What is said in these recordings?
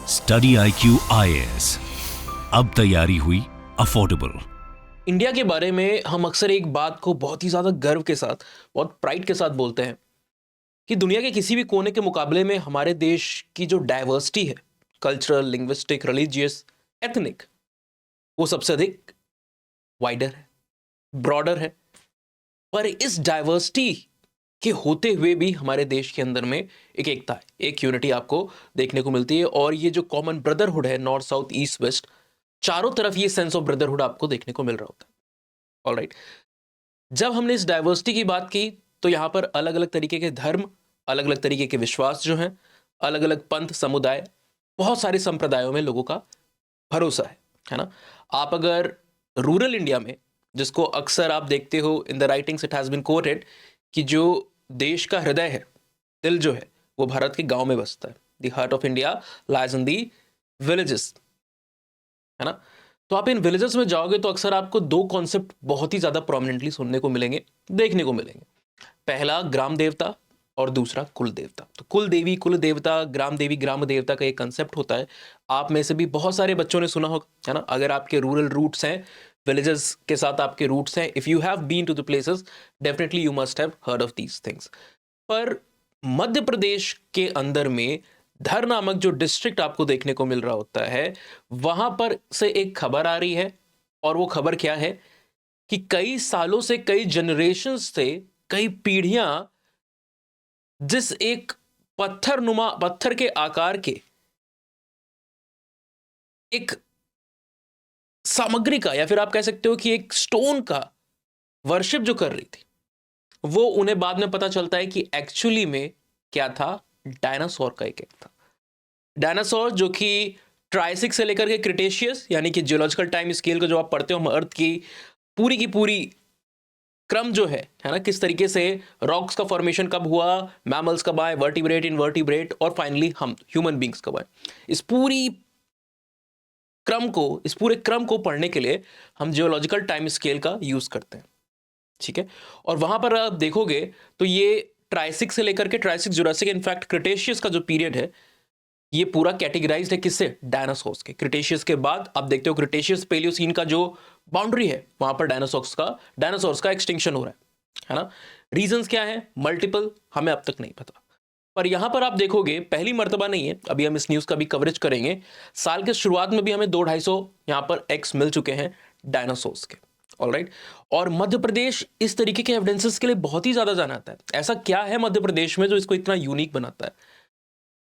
Study IQ IAS, अब तैयारी हुई अफोर्डेबल। इंडिया के बारे में हम अक्सर एक बात को बहुत ही ज़्यादा गर्व के साथ, बहुत प्राइड के साथ बोलते हैं कि दुनिया के किसी भी कोने के मुकाबले में हमारे देश की जो डाइवर्सिटी है, कल्चरल, लिंग्विस्टिक, रिलीजियस, एथनिक, वो सबसे अधिक वाइडर है, ब्रॉडर है। पर इस डाइवर्सिटी के होते हुए भी हमारे देश के अंदर में एक एकता है, एक यूनिटी आपको देखने को मिलती है। और ये जो कॉमन ब्रदरहुड है, नॉर्थ साउथ ईस्ट वेस्ट, चारों तरफ ये सेंस ऑफ ब्रदरहुड आपको देखने को मिल रहा होता है। ऑलराइट, जब हमने इस डाइवर्सिटी की बात की तो यहाँ पर अलग अलग तरीके के धर्म, अलग अलग तरीके के विश्वास जो हैं, अलग अलग पंथ, समुदाय, बहुत सारे संप्रदायों में लोगों का भरोसा है ना। आप अगर रूरल इंडिया में, जिसको अक्सर आप देखते हो in the writings, it has been quoted कि जो देश का हृदय है, दिल जो है, वो भारत के गांव में बसता है। The heart of India lies in the villages, है ना। तो आप इन विलेजेस में जाओगे तो अक्सर आपको दो कॉन्सेप्ट बहुत ही ज्यादा प्रोमिनेंटली सुनने को मिलेंगे, देखने को मिलेंगे। पहला ग्राम देवता और दूसरा कुल देवता। तो कुल देवी, कुल देवता, ग्राम देवी, ग्राम देवता का एक कंसेप्ट होता है। आप में से भी बहुत सारे बच्चों ने सुना होगा, है ना। अगर आपके रूरल रूट्स हैं, विलेजेस के साथ आपके रूट्स हैं, if you have been to the places, definitely you must have heard of these things. पर मध्य प्रदेश के अंदर में धर नामक जो डिस्ट्रिक्ट आपको देखने को मिल रहा होता है, वहां पर से एक खबर आ रही है। और वो खबर क्या है कि कई सालों से, कई जनरेशन से, कई पीढ़ियां जिस एक पत्थर के आकार के एक सामग्री का, या फिर आप कह सकते हो कि एक स्टोन का वर्शिप जो कर रही थी, वो उन्हें बाद में पता चलता है कि एक्चुअली में क्या था, डायनासोर का एक था। डायनासोर जो कि ट्राइसिक से लेकर के क्रिटेशियस, यानी कि जियोलॉजिकल टाइम स्केल को जो आप पढ़ते हो, हम अर्थ की पूरी क्रम जो है ना, किस तरीके से रॉक्स का फॉर्मेशन कब हुआ, मैमल्स कब आए, वर्टिब्रेट, इनवर्टिब्रेट, और फाइनली हम ह्यूमन बींग्स कब आए। इस पूरे क्रम को पढ़ने के लिए हम जियोलॉजिकल टाइम स्केल का यूज करते हैं, ठीक है। और वहां पर आप देखोगे तो ये ट्राइसिक से लेकर के ट्राइसिक, जुरासिक, इनफैक्ट क्रिटेशियस का जो पीरियड है, ये पूरा कैटेगराइज्ड है किससे, डायनासोर्स के। क्रिटेशियस के बाद आप देखते हो क्रिटेशियस पेलियोसीन का जो बाउंड्री है, वहां पर डायनासोर्स का एक्सटिंक्शन हो रहा है ना। रीजंस क्या है, मल्टीपल, हमें अब तक नहीं पता। पर यहां पर आप देखोगे, पहली मर्तबा नहीं है, अभी हम इस न्यूज का भी कवरेज करेंगे, साल के शुरुआत में भी हमें 200-250 यहां पर एक्स मिल चुके हैं डायनासोर्स के। ऑलराइट, और मध्य प्रदेश इस तरीके के एविडेंसेस के लिए बहुत ही ज्यादा जाना जाता है। ऐसा क्या है मध्य प्रदेश में जो इसको इतना यूनिक बनाता है?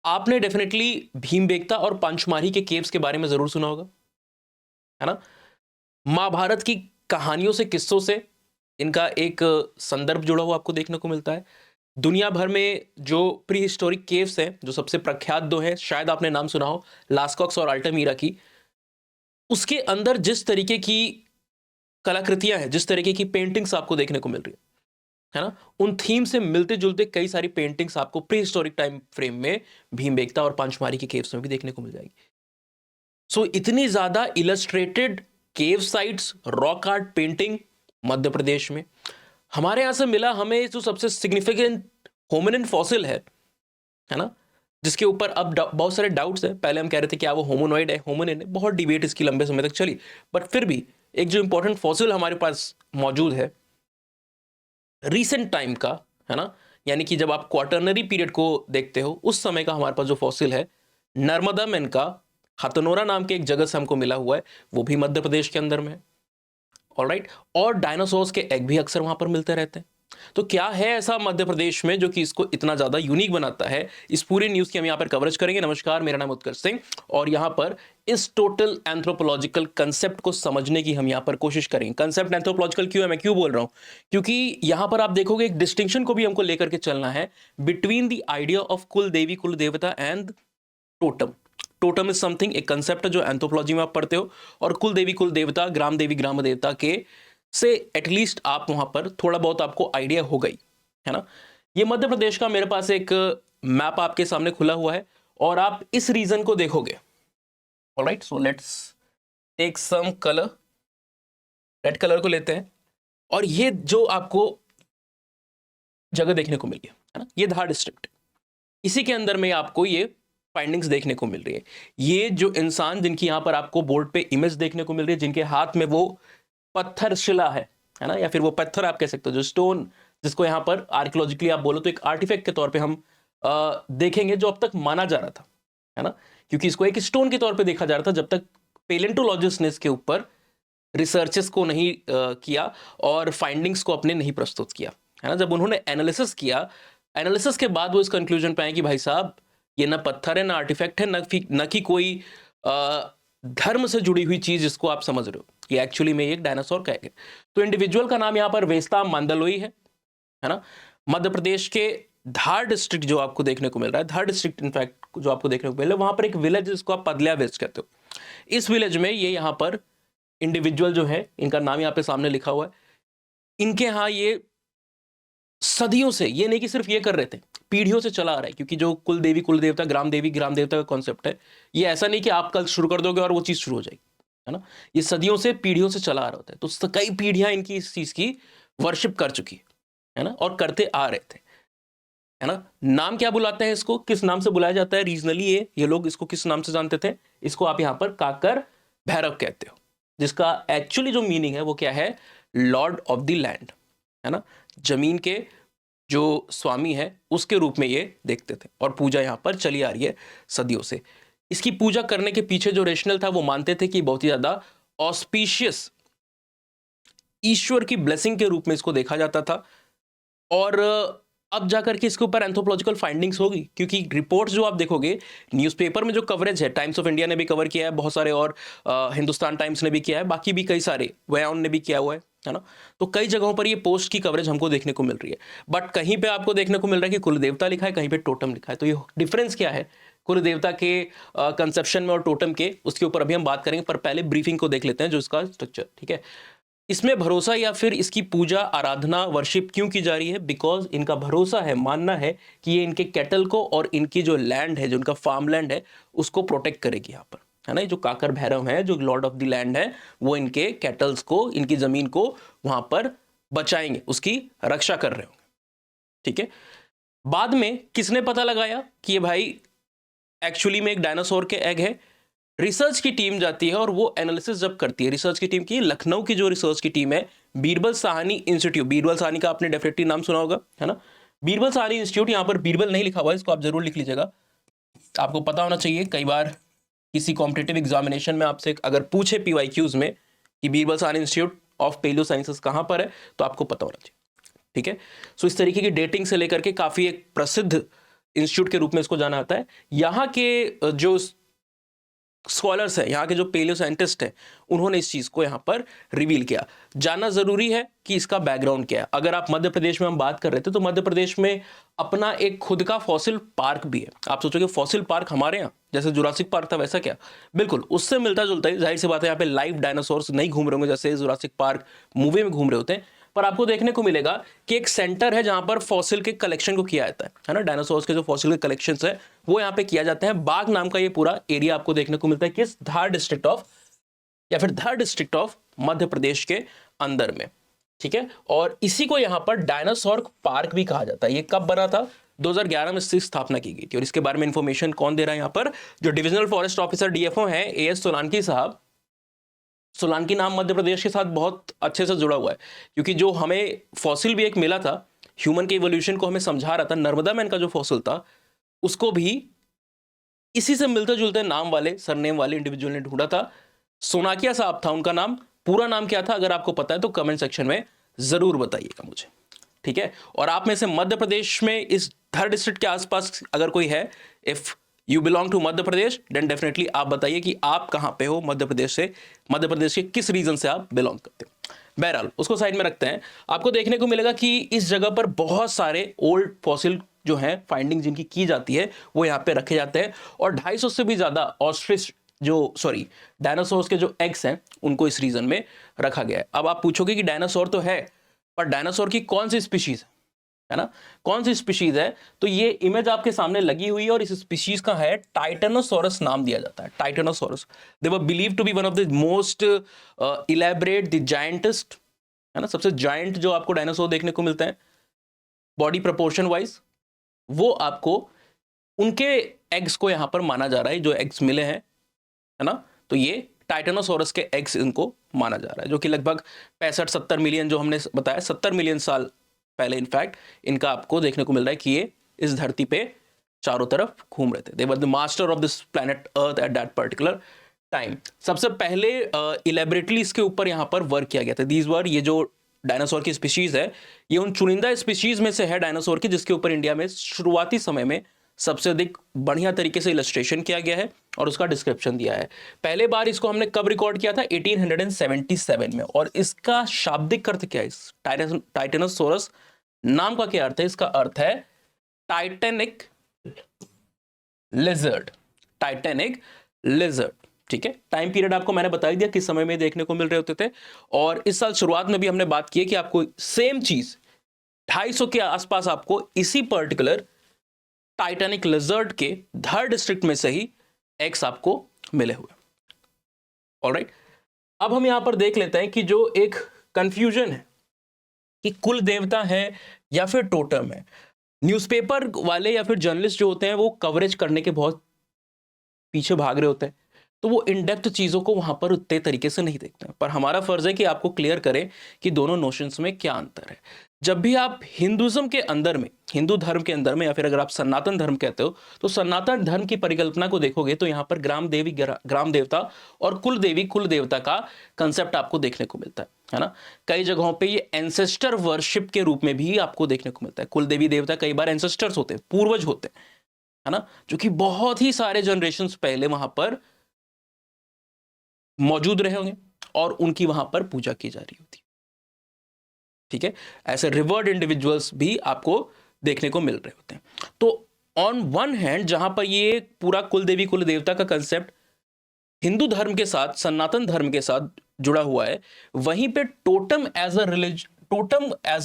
आपने डेफिनेटली भीमबेटका और पंचमारी के केव्स के बारे में जरूर सुना होगा, है ना। महाभारत की कहानियों से, किस्सों से इनका एक संदर्भ जुड़ा हुआ आपको देखने को मिलता है। दुनिया भर में जो प्री हिस्टोरिक केव्स हैं, जो सबसे प्रख्यात दो हैं, शायद आपने नाम सुना हो, लास्कॉक्स और अल्टामीरा की, उसके अंदर जिस तरीके की कलाकृतियां हैं, जिस तरीके की पेंटिंग्स आपको देखने को मिल रही है ना, उन थीम से मिलते जुलते कई सारी पेंटिंग्स आपको प्री हिस्टोरिक टाइम फ्रेम में भीमबेटका और पंचमारी के केव्स में भी देखने को मिल जाएगी। सो इतनी ज्यादा इलस्ट्रेटेड केव sites, rock art, painting Madhya Pradesh में। हमारे यहां से मिला हमें जो सबसे सिग्निफिकेंट होमिनिन फॉसिल है ना, जिसके ऊपर अब बहुत सारे डाउट्स हैं। पहले हम कह रहे थे क्या वो होमोनॉइड है, होमिनिन है, बहुत डिबेट इसकी लंबे समय तक चली। बट फिर भी एक जो इंपॉर्टेंट फॉसिल हमारे पास मौजूद है रीसेंट टाइम का, है ना, यानी कि जब आप क्वार्टरनरी पीरियड को देखते हो, उस समय का हमारे पास जो फॉसिल है, नर्मदा मेन का हथनोरा नाम के एक जगह से हमको मिला हुआ है, वो भी मध्य प्रदेश के अंदर में है। ऑलराइट, और डायनासोर्स के एग भी अक्सर वहां पर मिलते रहते हैं। तो क्या है ऐसा मध्य प्रदेश में जो कि इसको इतना ज्यादा यूनिक बनाता है, इस पूरे न्यूज की हम यहाँ पर कवरेज करेंगे। नमस्कार, मेरा नाम उत्कर्ष सिंह, और यहाँ पर इस टोटल एंथ्रोपोलॉजिकल कंसेप्ट को समझने की हम यहाँ पर कोशिश करेंगे। कंसेप्ट एंथ्रोपोलॉजिकल क्यों है, मैं क्यों बोल रहा हूँ, क्योंकि यहाँ पर आप देखोगे एक डिस्टिंक्शन को भी हमको लेकर के चलना है बिटवीन द आइडिया ऑफ कुल देवी, कुल देवता and totem. Totem is something, एक कंसेप्ट है जो एंथ्रोपोलॉजी में आप पढ़ते हो, और कुल देवी, कुल देवता, ग्राम देवी, ग्राम देवता के से एटलीस्ट आप वहां पर थोड़ा बहुत आपको आइडिया हो गई, है ना। ये मध्य प्रदेश का मेरे पास एक मैप आपके सामने खुला हुआ है, और आप इस रीजन को देखोगे। Alright, so let's take some colour, red colour को लेते हैं, और ये जो आपको जगह देखने को मिली है ना, ये धार डिस्ट्रिक्ट, इसी के अंदर में आपको ये फाइंडिंग्स देखने को मिल रही है। ये जो इंसान जिनकी यहाँ पर आपको बोर्ड पे इमेज देखने को मिल रही है, जिनके हाथ में वो पत्थर शिला है ना, या फिर वो पत्थर आप कह सकते हो, जो स्टोन, जिसको यहाँ पर आर्कियोलॉजिकली आप बोलो तो एक आर्टिफैक्ट के तौर पे हम देखेंगे, जो अब तक माना जा रहा था, है ना, क्योंकि इसको एक स्टोन के तौर पे देखा जा रहा था जब तक पेलेंटोलॉजिस्ट ने इसके ऊपर रिसर्चेस को नहीं किया और फाइंडिंग्स को अपने नहीं प्रस्तुत किया, है ना। जब उन्होंने एनालिसिस किया, एनालिसिस के बाद वो इस कंक्लूजन पे आए कि भाई साहब ये ना पत्थर है, ना आर्टिफैक्ट है, न कि कोई धर्म से जुड़ी हुई चीज जिसको आप समझ रहे हो, ये एक्चुअली में एक डायनासोर का है। तो इंडिविजुअल का नाम यहाँ पर वेस्ता मांदलोई है ना। मध्य प्रदेश के धार डिस्ट्रिक्ट जो आपको देखने को मिल रहा है, धार डिस्ट्रिक्ट इनफैक्ट जो आपको देखने को मिल रहा है, वहां पर एक विलेज जिसको आप पदलिया विलेज कहते हो, इस विलेज में ये यहाँ पर इंडिविजुअल जो है, इनका नाम यहाँ पे सामने लिखा हुआ है, इनके यहाँ ये सदियों से, ये नहीं कि सिर्फ ये कर रहे थे, पीढ़ियों से चला आ रहा है, क्योंकि जो कुल देवी कुल देवता, ग्राम देवी ग्राम देवता का कॉन्सेप्ट है, ये ऐसा नहीं कि आप कल शुरू कर दोगे और वो चीज शुरू हो जाएगी, है ना। ये सदियों से पीढ़ियों से चला आ रहा होता है, तो कई पीढ़ियां इनकी इस चीज की वर्शिप कर चुकी है ना, और करते आ रहे थे, है ना। नाम क्या बुलाते हैं इसको, किस नाम से बुलाया जाता है रीजनली, ये लोग इसको किस नाम से जानते थे, इसको आप यहां पर काकर भैरव कहते हो, जिसका एक्चुअली जो मीनिंग है वो क्या है, लॉर्ड ऑफ द लैंड, है ना, जमीन के जो स्वामी है उसके रूप में ये देखते थे, और पूजा यहां पर चली आ रही है सदियों से। इसकी पूजा करने के पीछे जो रेशनल था, वो मानते थे कि बहुत ही ज्यादा ऑस्पिशियस, ईश्वर की ब्लेसिंग के रूप में इसको देखा जाता था, और अब जाकर के इसके ऊपर एंथ्रोपोलॉजिकल फाइंडिंग्स होगी, क्योंकि रिपोर्ट्स जो आप देखोगे न्यूज़पेपर में जो कवरेज है, टाइम्स ऑफ इंडिया ने भी कवर किया है बहुत सारे, और हिंदुस्तान टाइम्स ने भी किया है, बाकी भी कई सारे, वयान ने भी किया हुआ है ना। तो कई जगहों पर ये पोस्ट की कवरेज हमको देखने को मिल रही है, बट कहीं पे आपको देखने को मिल रहा है कि कुल देवता लिखा है, कहीं पे टोटम लिखा है। तो ये डिफरेंस क्या है कुल देवता के कंसेप्शन में और टोटम के, उसके ऊपर अभी हम बात करेंगे, पर पहले ब्रीफिंग को देख लेते हैं जो इसका स्ट्रक्चर, ठीक है। इसमें भरोसा या फिर इसकी पूजा आराधना वर्शिप क्यों की जा रही है, बिकॉज इनका भरोसा है, मानना है कि ये इनके कैटल को और इनकी जो लैंड है, जो उनका फार्म लैंड है, उसको प्रोटेक्ट करेगी यहाँ पर, है ना। जो काकर भैरव है, जो लॉर्ड ऑफ द लैंड है, वो इनके कैटल्स को, इनकी जमीन को वहां पर बचाएंगे, उसकी रक्षा कर रहे होंगे, ठीक है। बाद में किसने पता लगाया कि ये भाई एक्चुअली में एक डायनासोर के एग है, रिसर्च की टीम जाती है और वो एनालिसिस जब करती है, रिसर्च की टीम की, लखनऊ की जो रिसर्च की टीम है, बीरबल साहनी इंस्टीट्यूट, बीरबल साहनी का आपने डेफिनेटली नाम सुना होगा, है ना। बीरबल साहनी इंस्टीट्यूट, यहाँ पर बीरबल नहीं लिखा हुआ है, इसको आप जरूर लिख लीजिएगा, आपको पता होना चाहिए। कई बार किसी कॉम्पिटिटिव एग्जामिनेशन में आपसे अगर पूछे PYQs में कि Birbal Sahni institute of paleo sciences कहाँ पर है, तो आपको पता होना चाहिए, ठीक है। सो इस तरीके की डेटिंग से लेकर के काफी एक प्रसिद्ध इंस्टीट्यूट के रूप में इसको जाना जाता है। यहाँ के जो स्कॉलर्स हैं, यहाँ के जो पेलियो साइंटिस्ट हैं, उन्होंने इस चीज को यहाँ पर रिवील किया। जानना जरूरी है कि इसका बैकग्राउंड क्या है। अगर आप मध्य प्रदेश में हम बात कर रहे थे, तो मध्य प्रदेश में अपना एक खुद का फॉसिल पार्क भी है। आप सोचोगे फॉसिल पार्क हमारे यहाँ जैसे जुरासिक पार्क था वैसा क्या, बिल्कुल उससे मिलता जुलता ही। जाहिर सी बात है, यहाँ पे लाइव डायनासोर्स नहीं घूम रहे होंगे जैसे जुरासिक पार्क मूवी में घूम रहे होते हैं, पर आपको देखने को मिलेगा कि एक सेंटर है जहां पर फॉसिल के कलेक्शन को किया जाता है ना। डायनासोर्स के जो फॉसिल के कलेक्शंस है वो यहाँ पे किया जाता है। बाग नाम का ये पूरा एरिया आपको देखने को मिलता है किस, धार डिस्ट्रिक्ट ऑफ, या फिर धार डिस्ट्रिक्ट ऑफ मध्य प्रदेश के अंदर में, ठीक है। और इसी को यहाँ पर डायनासोर पार्क भी कहा जाता है। ये कब बना था, 2011 में इसकी स्थापना की गई थी। और इसके बारे में इंफॉर्मेशन कौन दे रहा है यहाँ पर, जो डिविजनल फॉरेस्ट ऑफिसर DFO है AS सोलांकी साहब। सोलांकी नाम मध्य प्रदेश के साथ बहुत अच्छे से जुड़ा हुआ है, क्योंकि जो हमें फॉसिल भी एक मिला था, ह्यूमन के इवोल्यूशन को हमें समझा रहा था, नर्मदा मैन का जो फॉसिल था उसको भी इसी से मिलते जुलते नाम वाले, सरनेम वाले इंडिविजुअल ने ढूंढा था। सोनाकिया साहब था उनका नाम। पूरा नाम क्या था अगर आपको पता है तो कमेंट सेक्शन में जरूर बताइएगा मुझे, ठीक है। और आप में से मध्य प्रदेश में इस धार डिस्ट्रिक्ट के आसपास अगर कोई है, if you belong to Madhya Pradesh, then definitely आप बताइए कि आप कहां पे हो मध्य प्रदेश से, मध्य प्रदेश के किस रीजन से आप बिलोंग करते हो। बहरहाल उसको साइड में रखते हैं। आपको देखने को मिलेगा कि इस जगह पर बहुत सारे ओल्ड फॉसिल जो हैं, फाइंडिंग जिनकी की जाती है, वो यहाँ पे रखे जाते हैं। और 250 से भी ज्यादा ऑस्ट्रिच डायनासोर्स के जो एग्स हैं उनको इस रीजन में रखा गया है। अब आप पूछोगे कि डायनासोर तो है, पर डायनासोर की कौन सी स्पीशीज है ना, कौन सी स्पीशीज है, तो ये इमेज आपके सामने लगी हुई है और इस स्पीशीज का है टाइटेनोसोरस नाम दिया जाता है। Titanosaurus, they were believed to be one of the most elaborate, the giantest, है ना, सबसे जायंट जो आपको डायनासोर देखने को मिलता है बॉडी प्रोपोर्शन वाइज, वो आपको उनके एग्स को यहाँ पर माना जा रहा है, जो एग्स मिले हैं, है ना, तो ये टाइटेनोसोरस के एग्स इनको माना जा रहा है, जो कि लगभग 65-70 मिलियन, जो हमने बताया 70 मिलियन साल पहले इनफैक्ट इनका आपको देखने को मिल रहा है कि ये इस धरती पे चारों तरफ घूम रहे थे। They were the master of this planet earth at that particular time. सबसे पहले इलेबरेटली इसके ऊपर यहाँ पर वर्क किया गया था। दीज वर, ये जो डायनासोर की स्पीशीज है, ये उन चुनिंदा स्पीशीज में से है डायनासोर की, जिसके ऊपर इंडिया में शुरुआती समय में सबसे अधिक बढ़िया तरीके से इलस्ट्रेशन किया गया है और उसका डिस्क्रिप्शन दिया है। पहले बार इसको हमने कब रिकॉर्ड किया था? 1877 में। और इसका शाब्दिक अर्थ क्या है? इस टाइटेनोसोरस नाम का क्या अर्थ है? इसका अर्थ है टाइटेनिक लिजर्ड। टाइटेनिक लिजर्ड, ठीक है। टाइम पीरियड आपको मैंने बता ही दिया किस समय में देखने को मिल रहे होते थे। और इस साल शुरुआत में भी हमने बात की है कि आपको सेम चीज 250 के आसपास आपको इसी पर्टिकुलर टाइटैनिक लिजर्ड के धर डिस्ट्रिक्ट में से ही एक्स आपको मिले हुए। ऑलराइट, अब हम यहां पर देख लेते हैं कि जो एक कंफ्यूजन है कि कुल देवता है या फिर टोटम है। न्यूज़पेपर वाले या फिर जर्नलिस्ट जो होते हैं वो कवरेज करने के बहुत पीछे भाग रहे होते हैं, तो वो इन डेप्थ चीज़ों को वहां पर उतने तरीके से नहीं देखते हैं। पर हमारा फर्ज है कि आपको क्लियर करें कि दोनों नोशंस में क्या अंतर है। जब भी आप हिंदुज्म के अंदर में, हिंदू धर्म के अंदर में, या फिर अगर आप सनातन धर्म कहते हो, तो सनातन धर्म की परिकल्पना को देखोगे तो यहाँ पर ग्राम देवी, ग्राम देवता और कुल देवी, कुल देवता का कंसेप्ट आपको देखने को मिलता है ना। कई जगहों पे ये एंसेस्टर वर्शिप के रूप में भी आपको देखने को मिलता है। कुल देवी देवता कई बार एंसेस्टर्स होते हैं, पूर्वज होते हैं, है ना, जो कि बहुत ही सारे जनरेशंस पहले वहां पर मौजूद रहे होंगे और उनकी वहां पर पूजा की जा रही होती है, ठीक है। ऐसे रिवर्ड इंडिविजुअल्स भी आपको देखने को मिल रहे होते हैं। तो ऑन वन हैंड जहां पर ये पूरा कुल देवी कुल देवता का कंसेप्ट हिंदू धर्म के साथ, सनातन धर्म के साथ जुड़ा हुआ है, वहीं पे totem as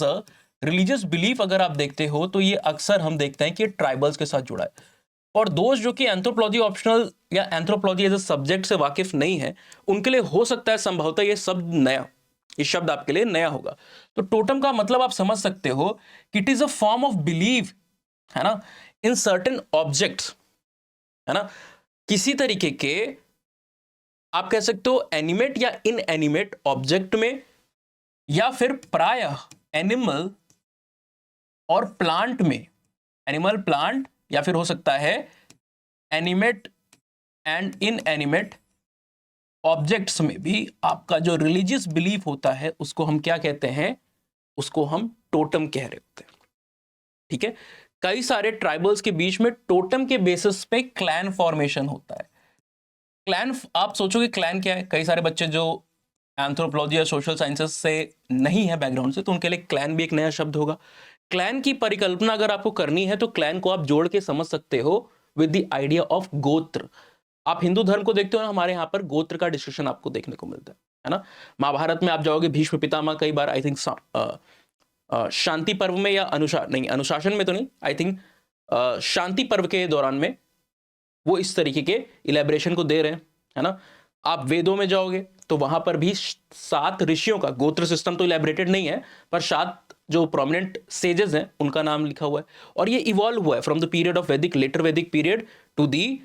a religious belief अगर आप देखते हो तो ये अक्सर हम देखते हैं कि ट्राइबल्स के साथ जुड़ा है। और दोस्त जो कि एंथ्रोपोलॉजी ऑप्शनल या एंथ्रोपोलॉजी एज अ सब्जेक्ट से वाकिफ नहीं है, उनके लिए हो सकता है संभवतः ये शब्द नया, ये शब्द आपके लिए नया होगा। तो टोटम का मतलब आप समझ सकते हो कि it is a form of believe, है ना, इन सर्टेन ऑब्जेक्ट्स, है ना, किसी तरीके के आप कह सकते हो एनिमेट या इनएनिमेट ऑब्जेक्ट में, या फिर प्रायः एनिमल और प्लांट में, एनिमल, प्लांट, या फिर हो सकता है एनिमेट एंड इनएनिमेट ऑब्जेक्ट्स में भी आपका जो रिलीजियस बिलीफ होता है उसको हम क्या कहते हैं? उसको हम टोटम कह रहे होते हैं, ठीक है। कई सारे ट्राइबल्स के बीच में टोटम के बेसिस पे क्लैन फॉर्मेशन होता है। क्लैन, आप सोचोगे क्लैन क्या है? कई सारे बच्चे जो एंथ्रोपोलॉजी या सोशल साइंसेस से नहीं है बैकग्राउंड से, तो उनके लिए क्लैन भी एक नया शब्द होगा। क्लैन की परिकल्पना अगर आपको करनी है तो क्लैन को आप जोड़ के समझ सकते हो विद द आइडिया ऑफ गोत्र। आप हिंदू धर्म को देखते हो ना, हमारे यहाँ पर गोत्र का डिस्कशन आपको देखने को मिलता है ना। महाभारत में आप जाओगे, भीष्म पितामह कई बार आई थिंक शांति पर्व में या अनुशासन में तो नहीं, आई थिंक शांति पर्व के दौरान में वो इस तरीके के इलेबरेशन को दे रहे हैं, है ना। आप वेदों में जाओगे तो वहां पर भी 7 ऋषियों का गोत्र सिस्टम तो इलेबरेटेड नहीं है, पर 7 जो प्रोमिनेंट सेजेस हैं उनका नाम लिखा हुआ है। और ये इवॉल्व हुआ है फ्रॉम द पीरियड ऑफ वैदिक, लेटर वैदिक पीरियड टू दी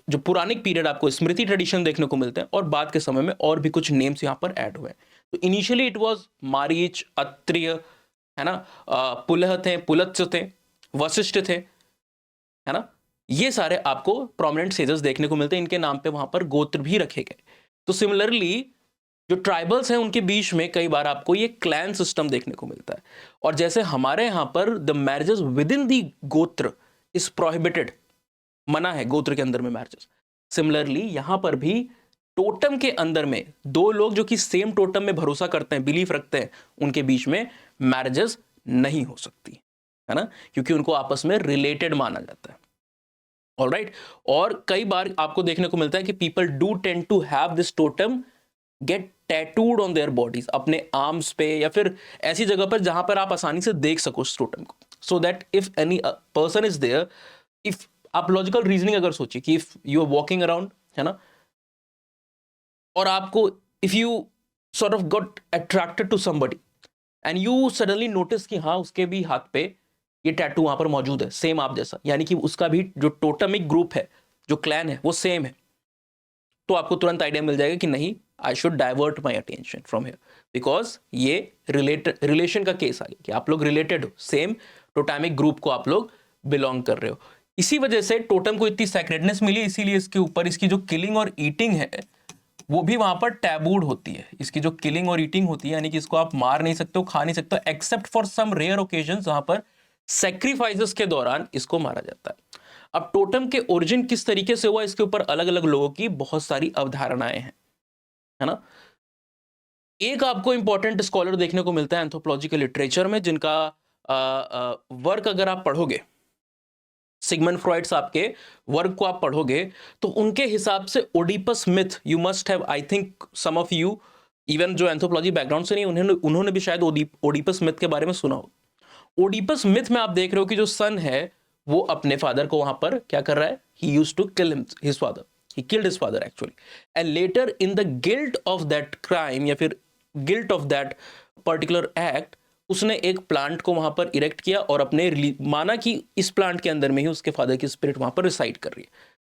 जो पुरानिक पीरियड आपको स्मृति ट्रेडिशन देखने को मिलते हैं, और बाद के समय में और भी कुछ नेम्स यहाँ पर ऐड हुए हैं। तो initially it was Marich, Atriya, है ना, पुलह थे, पुलत्स्य थे, वशिष्ठ थे, है ना। ये सारे आपको प्रोमिनेंट सेजेस देखने को मिलते हैं, इनके नाम पे वहां पर गोत्र भी रखे गए। तो सिमिलरली जो ट्राइबल्स हैं उनके बीच में कई बार आपको ये क्लैन सिस्टम देखने को मिलता है। और जैसे हमारे यहाँ पर द मैरिजेस विद इन दी गोत्र इज प्रोहिबिटेड, मना है गोत्र के अंदर में मैरिजेस, सिमिलरली यहाँ पर भी टोटम के अंदर में 2 लोग जो कि सेम टोटम में भरोसा करते हैं, बिलीफ रखते हैं, उनके बीच में मैरिजेस नहीं हो सकती, है ना, क्योंकि उनको आपस में रिलेटेड माना जाता है। ऑलराइट, और कई बार आपको देखने को मिलता है कि people do tend to have this totem get tattooed on their bodies, अपने आर्म्स पे या फिर ऐसी जगह पर जहां पर आप आसानी से देख सको उस टोटम को, so that if any person is there, if आप लॉजिकल रीजनिंग अगर सोचिए कि if you are walking around, है ना, और आपको if you sort of got attracted to somebody and you suddenly notice कि हाँ उसके भी हाथ पे ये टैटू वहां पर मौजूद है सेम आप जैसा, यानी कि उसका भी जो टोटमिक ग्रुप है, जो क्लैन है, वो सेम है। तो आपको तुरंत आइडिया मिल जाएगा कि नहीं, I should divert my attention from here, because ये रिलेशन का केस आ गया कि आप लोग रिलेटेड हो, सेम टोटमिक ग्रुप को आप लोग बिलोंग कर रहे हो। इसी वजह से टोटम को इतनी सैक्रेडनेस मिली, इसीलिए इसके ऊपर इसकी जो किलिंग और ईटिंग है वो भी वहां पर टैबूड होती है। इसकी जो किलिंग और ईटिंग होती है, यानी कि इसको आप मार नहीं सकते हो, खा नहीं सकते हो, except for some rare occasion वहां पर सेक्रीफाइसेस के दौरान इसको मारा जाता है। अब टोटम के ओरिजिन किस तरीके से हुआ, इसके ऊपर अलग अलग लोगों की बहुत सारी अवधारणाएं हैं, है ना। एक आपको इंपॉर्टेंट स्कॉलर देखने को मिलता है एंथ्रोपोलॉजिकल लिटरेचर में, जिनका वर्क अगर आप पढ़ोगे, सिगमंड फ्रॉइड साहब के वर्क को आप पढ़ोगे, तो उनके हिसाब से Oedipus myth, you must have, I think some of you even जो एंथ्रोपोलॉजी बैकग्राउंड से नहीं, उन्होंने भी शायद ओडिपस मिथ के बारे में सुना हो। ओडिपस मिथ में आप देख रहे हो कि जो सन है वो अपने फादर को वहां पर क्या कर रहा है, he used to kill his father, he killed his father actually, and later in the guilt of that crime या फिर guilt of that particular act, उसने एक प्लांट को वहां पर इरेक्ट किया और अपने माना कि इस प्लांट के अंदर में ही उसके फादर की स्पिरिट वहां पर रिसाइड कर रही है।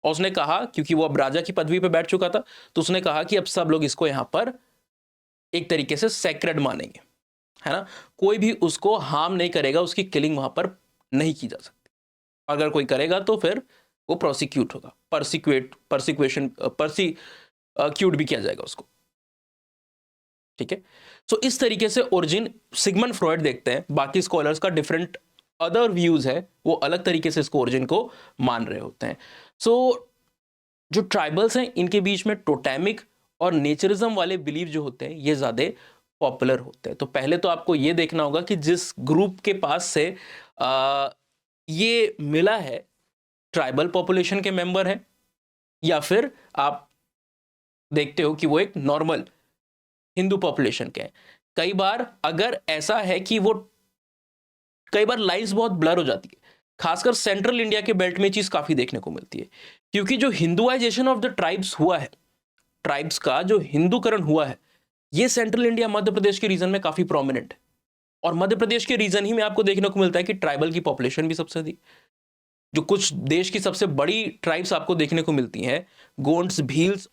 और उसने कहा, क्योंकि वो अब राजा की पदवी पे बैठ चुका था, तो उसने कहा कि अब सब लोग इसको यहां पर एक तरीके से सैक्रेड मानेंगे, है ना, कोई भी उसको हार्म नहीं करेगा, उसकी किलिंग वहां पर नहीं की जा सकती, अगर कोई करेगा तो फिर वो प्रोसिक्यूट होगा, परसिक्यूट भी किया जाएगा उसको, ठीक है। सो इस तरीके से ओरिजिन सिगमंड फ्रॉइड देखते हैं, बाकी स्कॉलर्स का डिफरेंट अदर व्यूज है, वो अलग तरीके से इसको ओरिजिन को मान रहे होते हैं। सो जो ट्राइबल्स हैं इनके बीच में टोटेमिक और नेचरिज्म वाले बिलीव जो होते हैं ये ज्यादा पॉपुलर होते हैं। तो पहले तो आपको ये देखना होगा कि जिस ग्रुप के पास से ये मिला है, ट्राइबल पॉपुलेशन के मेंबर हैं या फिर आप देखते हो कि वो एक नॉर्मल हिंदू पॉपुलेशन के हैं। कई बार अगर ऐसा है कि वो कई बार लाइंस बहुत ब्लर हो जाती है, खासकर सेंट्रल इंडिया के बेल्ट में चीज काफी देखने को मिलती है, क्योंकि जो हिंदुआइजेशन ऑफ द ट्राइब्स हुआ है, ट्राइब्स का जो हिंदूकरण हुआ है, ये सेंट्रल इंडिया मध्य प्रदेश के रीजन में काफी प्रोमिनेंट है। और मध्य प्रदेश के रीजन ही में आपको देखने को मिलता है कि ट्राइबल की पॉपुलेशन भी सबसे अधिक, जो कुछ देश की सबसे बड़ी ट्राइब्स आपको देखने को मिलती हैं, गोंड्स, भील्स,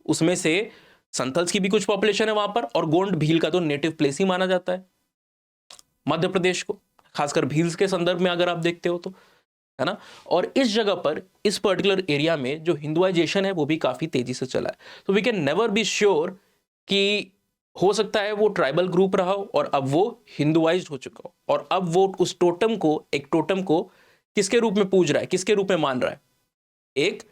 उसमें से संथल्स की भी कुछ पॉपुलेशन है वहां पर, और गोंड भील का तो नेटिव प्लेस ही माना जाता है मध्य प्रदेश को, खासकर भील्स के संदर्भ में अगर आप देखते हो तो, है ना। और इस जगह पर, इस पर्टिकुलर एरिया में जो हिंदुआइजेशन है वो भी काफी तेजी से चला है। तो we can never be sure कि हो सकता है वो ट्राइबल ग्रुप रहा हो और अब वो हिंदुआइज्ड हो चुका हो, और अब वो उस टोटम को, एक टोटम को किसके रूप में पूज रहा है, किसके रूप में मान रहा है, एक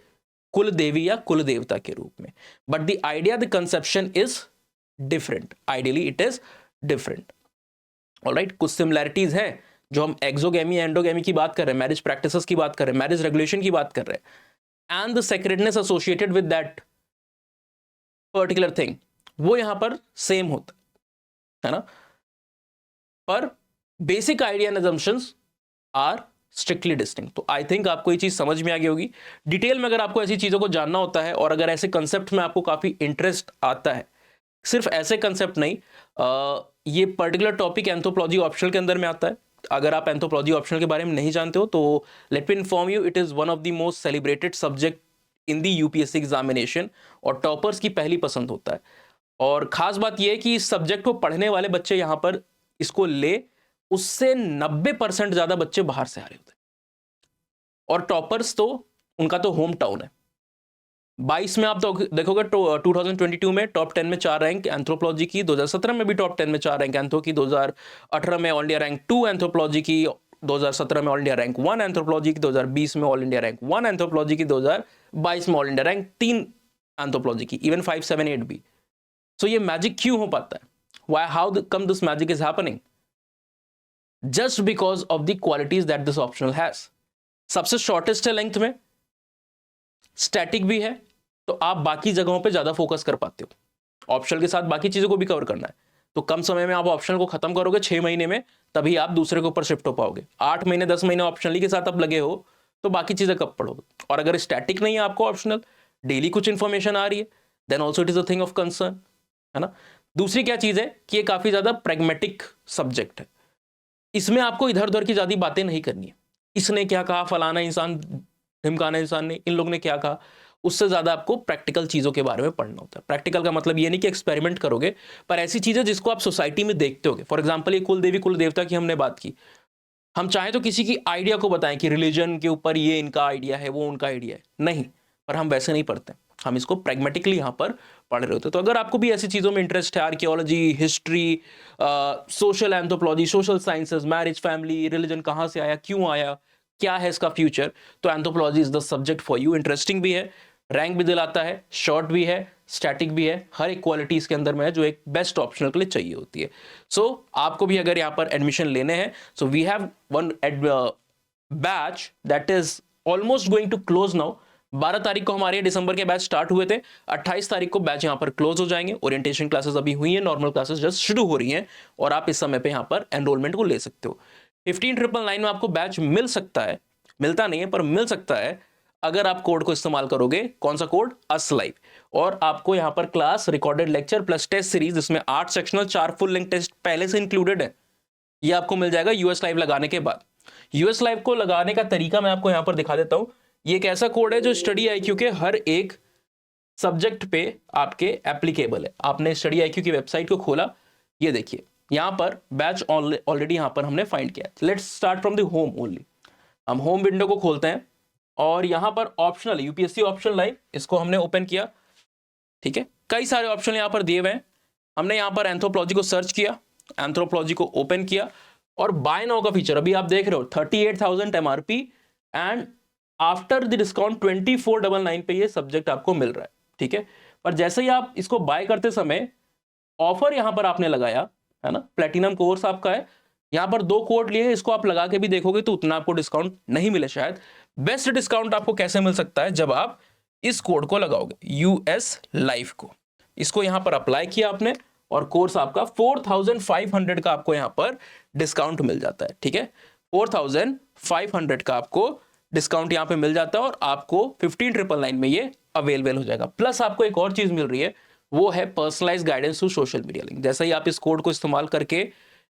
कुल देवी या कुल देवता के रूप में। But the idea, the conception is different, ideally it is different. Alright, कुछ सिमिलैरिटीज हैं, जो हम एक्सोगेमी एंडोगेमी की बात कर रहे हैं, मैरिज प्रैक्टिसेस की बात कर रहे हैं, मैरिज रेगुलेशन की बात कर रहे हैं, and the sacredness associated with that particular thing, वो यहां पर सेम होता है ना, पर basic idea and assumptions are strictly distinct. तो आई थिंक आपको ये चीज समझ में आ गई होगी। डिटेल में अगर आपको ऐसी चीजों को जानना होता है और अगर ऐसे कंसेप्ट में आपको काफी इंटरेस्ट आता है, सिर्फ ऐसे कंसेप्ट नहीं, ये पर्टिकुलर टॉपिक एंथ्रोपोलॉजी ऑप्शनल के अंदर में आता है। अगर आप एंथ्रोपोलॉजी ऑप्शनल के बारे में नहीं जानते हो तो let me inform you, it is one of the most celebrated subject in the UPSC examination, और टॉपर्स की पहली पसंद होता है। और खास बात यह है कि इस सब्जेक्ट को पढ़ने वाले बच्चे यहां पर इसको ले, उससे 90% ज्यादा बच्चे बाहर से आ रहे होते हैं, और टॉपर्स तो उनका तो होम टाउन है। 22 में आप तो देखोगे 2022 में टॉप 10 में 4 रैंक एंथ्रोपोलॉजी की, 2017 में भी टॉप 10 में 4 रैंक एंथ्रो की, 2018 में ऑल इंडिया रैंक 2 एंथ्रोपोलॉजी की, 2017 में ऑल इंडिया रैंक 1 एंथ्रोपोलॉजी की, 2020 में ऑल इंडिया रैंक 1 एंथ्रोपोलॉजी की, 2022 में ऑल इंडिया रैंक 3 एंथ्रोपोलॉजी की, इवन 5, 7, 8 भी। सो ये मैजिक क्यों हो पाता है? Why, how come this magic is happening? Just because of the qualities that this optional has. सबसे शॉर्टेस्ट है लेंथ में, स्टैटिक भी है, तो आप बाकी जगहों पे ज्यादा फोकस कर पाते हो। ऑप्शनल के साथ बाकी चीजों को भी कवर करना है, तो कम समय में आप ऑप्शनल को खत्म करोगे 6 महीने में, तभी आप दूसरे के ऊपर शिफ्ट हो पाओगे। 8 महीने 10 महीने ऑप्शनली के साथ आप लगे हो तो बाकी चीजें कब पढ़ोगे? और अगर स्टैटिक नहीं है आपको ऑप्शनल, डेली कुछ इंफॉर्मेशन आ रही है, then also it is a thing of concern, है ना। दूसरी क्या चीज है कि ये काफी ज्यादा प्रैग्मेटिक सब्जेक्ट है, इसमें आपको इधर उधर की ज़्यादा बातें नहीं करनी है। इसने क्या कहा, फलाना इंसान, ढिमकाना इंसान ने, इन लोग ने क्या कहा, उससे ज़्यादा आपको प्रैक्टिकल चीज़ों के बारे में पढ़ना होता है। प्रैक्टिकल का मतलब ये नहीं कि एक्सपेरिमेंट करोगे, पर ऐसी चीज़ें जिसको आप सोसाइटी में देखते होगे। फॉर एग्जाम्पल, ये कुल देवी कुल देवता की हमने बात की, हम चाहें तो किसी की आइडिया को बताएं कि रिलीजन के ऊपर ये इनका आइडिया है, वो उनका आइडिया है, नहीं, पर हम वैसे नहीं पढ़ते, हम इसको प्रैग्मेटिकली यहाँ पर पढ़ रहे होते हैं। तो अगर आपको भी ऐसी चीज़ों में इंटरेस्ट है, archaeology, history, social anthropology, social sciences, marriage, family, religion कहाँ से आया, क्यों आया, क्या है इसका फ्यूचर, तो anthropology is the subject for you. Interesting भी है, रैंक भी दिलाता है, शॉर्ट भी है, स्टैटिक भी है, हर एक क्वालिटी इसके अंदर में है जो एक बेस्ट ऑप्शनल के लिए चाहिए होती है। सो आपको भी अगर यहाँ पर एडमिशन लेने हैं, so we have one batch that is almost going to close now. 12 तारीख को हमारे दिसंबर के बैच स्टार्ट हुए थे, 28 तारीख को बैच यहाँ पर क्लोज हो जाएंगे। ओरिएंटेशन क्लासेस अभी हुई हैं, नॉर्मल क्लासेस जस्ट शुरू हो रही हैं और आप इस समय पे यहाँ पर एनरोलमेंट को ले सकते हो। 15,999 में आपको बैच मिल सकता है, मिलता नहीं है पर मिल सकता है अगर आप कोड को इस्तेमाल करोगे। कौन सा कोड? असलाइव। और आपको यहाँ पर class, recorded lecture plus test series, जिसमें 8 सेक्शनल 4 फुल लेंथ टेस्ट पहले से इंक्लूडेड है, ये आपको मिल जाएगा यूएस लाइव लगाने के बाद। यूएस लाइव को लगाने का तरीका मैं आपको यहाँ पर दिखा देता हूँ। ये एक ऐसा कोड है जो स्टडी आईक्यू के हर एक सब्जेक्ट पे आपके एप्लीकेबल है। आपने स्टडी आईक्यू की वेबसाइट को खोला, ये देखिए यहाँ पर बैच ऑलरेडी यहाँ पर हमने फाइंड किया। Let's start from the home only. हम होम विंडो को खोलते हैं और यहाँ पर ऑप्शनल यूपीएससी ऑप्शन लाइव, इसको हमने ओपन किया। ठीक है, कई सारे ऑप्शन यहाँ पर दिए हुए हैं। हमने यहाँ पर एंथ्रोपोलॉजी को सर्च किया, एंथ्रोपोलॉजी को ओपन किया और बाय नाउ का फीचर अभी आप देख रहे हो 38,000 MRP and after the discount 2499 पे ये सब्जेक्ट आपको मिल रहा है। ठीक है, पर जैसे ही आप इसको बाय करते समय ऑफर यहाँ पर आपने लगाया है ना, प्लेटिनम कोर्स आपका है, यहाँ पर 2 कोड लिए, इसको आप लगा के भी देखोगे तो उतना आपको डिस्काउंट नहीं मिले शायद। बेस्ट डिस्काउंट आपको कैसे मिल सकता है? जब आप इस कोड को लगाओगे, यूएस लाइव को, इसको यहाँ पर अप्लाई किया आपने और कोर्स आपका 4,500 का आपको यहाँ पर डिस्काउंट मिल जाता है। ठीक है, 4,500 का आपको डिस्काउंट यहाँ पे मिल जाता है और आपको 15,999 में ये अवेलेबल हो जाएगा। प्लस आपको एक और चीज मिल रही है, वो है personalise guidance through social media link. जैसे ही आप इस कोड को इस्तेमाल करके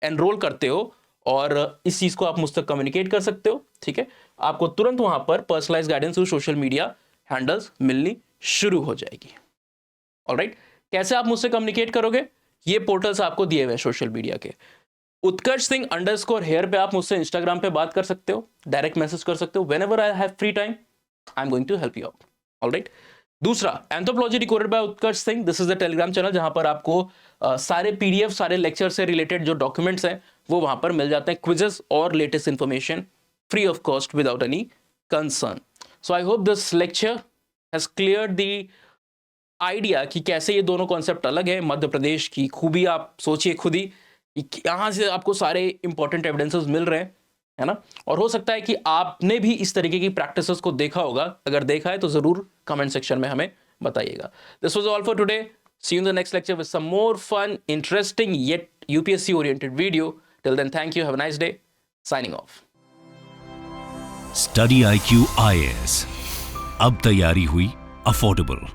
एनरोल करते हो और इस चीज को आप मुझसे कम्युनिकेट कर सकते हो, ठीक है, आपको तुरंत वहां पर personalise guidance through social media handles मिलनी शुरू हो जाएगी। ऑलराइट, कैसे आप मुझसे कम्युनिकेट करोगे? ये पोर्टल्स आपको दिए हुए हैं सोशल मीडिया के। उत्कर्ष सिंह _हेयर पे आप मुझसे इंस्टाग्राम पे बात कर सकते हो, डायरेक्ट मैसेज कर सकते हो। Whenever I have free time I am going to help you out. Alright, दूसरा anthropology decoded by Utkarsh Singh, this is the Telegram channel जहां पर आपको सारे पीडीएफ, सारे लेक्चर से रिलेटेड जो डॉक्यूमेंट्स हैं वो वहां पर मिल जाते हैं, क्विजेस और latest information free of cost without any concern. So I hope this lecture has cleared the idea कि कैसे ये दोनों कॉन्सेप्ट अलग है। मध्य प्रदेश की खूबी आप सोचिए खुद ही, यहाँ से आपको सारे इंपॉर्टेंट एविडेंसेस मिल रहे हैं, है ना। और हो सकता है कि आपने भी इस तरीके की प्रैक्टिसेस को देखा होगा, अगर देखा है तो जरूर कमेंट सेक्शन में हमें बताइएगा। This was all for today, see you in the next lecture with some more fun, interesting yet UPSC oriented video. Till then, thank you, have a nice day, signing off. Study IQ IAS, अब तैयारी हुई affordable.